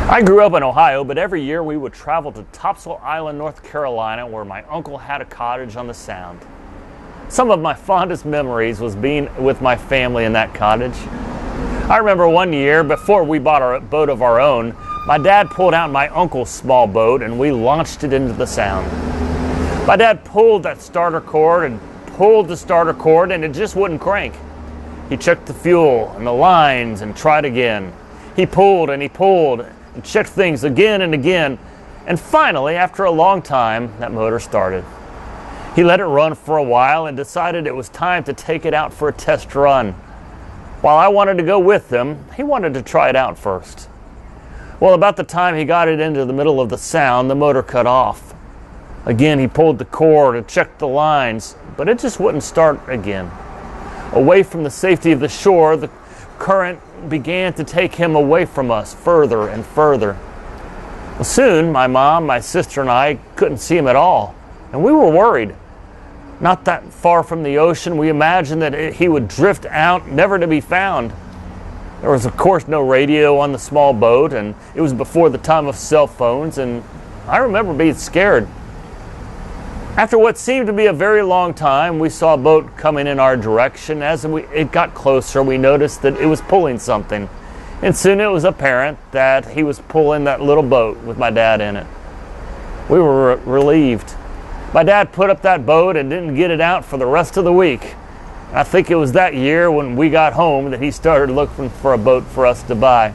I grew up in Ohio, but every year we would travel to Topsail Island, North Carolina, where my uncle had a cottage on the Sound. Some of my fondest memories was being with my family in that cottage. I remember one year, before we bought a boat of our own, my dad pulled out my uncle's small boat and we launched it into the Sound. My dad pulled that starter cord and pulled the starter cord and it just wouldn't crank. He checked the fuel and the lines and tried again. He pulled and checked things again and again, and finally, after a long time, that motor started. He let it run for a while and decided it was time to take it out for a test run. While I wanted to go with him, he wanted to try it out first. Well, about the time he got it into the middle of the Sound, the motor cut off. Again, he pulled the cord and checked the lines, but it just wouldn't start again. Away from the safety of the shore, the current began to take him away from us further and further. Well, soon, my mom, my sister, and I couldn't see him at all, and we were worried. Not that far from the ocean, we imagined that he would drift out, never to be found. There was, of course, no radio on the small boat, and it was before the time of cell phones, and I remember being scared. After what seemed to be a very long time, we saw a boat coming in our direction. As it got closer, we noticed that it was pulling something. And soon it was apparent that he was pulling that little boat with my dad in it. We were relieved. My dad put up that boat and didn't get it out for the rest of the week. I think it was that year when we got home that he started looking for a boat for us to buy.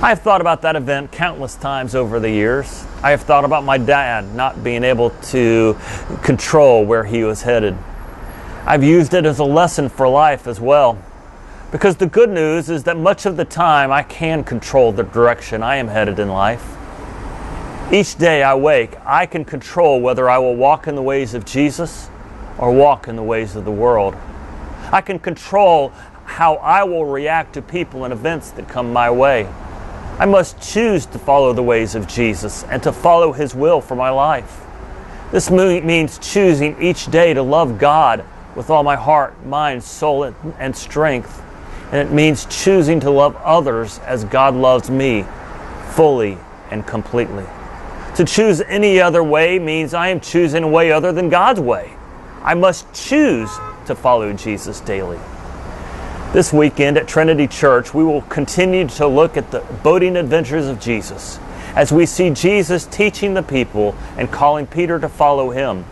I have thought about that event countless times over the years. I have thought about my dad not being able to control where he was headed. I've used it as a lesson for life as well. Because the good news is that much of the time I can control the direction I am headed in life. Each day I wake, I can control whether I will walk in the ways of Jesus or walk in the ways of the world. I can control how I will react to people and events that come my way. I must choose to follow the ways of Jesus and to follow His will for my life. This means choosing each day to love God with all my heart, mind, soul, and strength. And it means choosing to love others as God loves me, fully and completely. To choose any other way means I am choosing a way other than God's way. I must choose to follow Jesus daily. This weekend at Trinity Church, we will continue to look at the boating adventures of Jesus as we see Jesus teaching the people and calling Peter to follow him.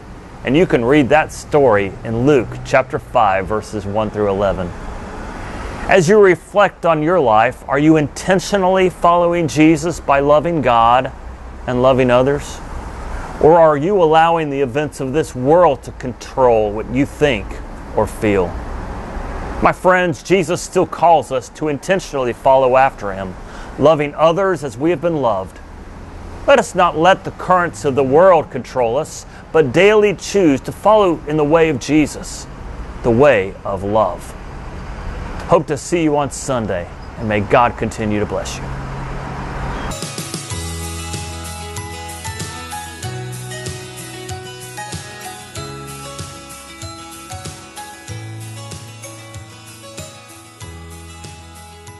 And you can read that story in Luke chapter 5, verses 1 through 11. As you reflect on your life, are you intentionally following Jesus by loving God and loving others? Or are you allowing the events of this world to control what you think or feel? My friends, Jesus still calls us to intentionally follow after Him, loving others as we have been loved. Let us not let the currents of the world control us, but daily choose to follow in the way of Jesus, the way of love. Hope to see you on Sunday, and may God continue to bless you.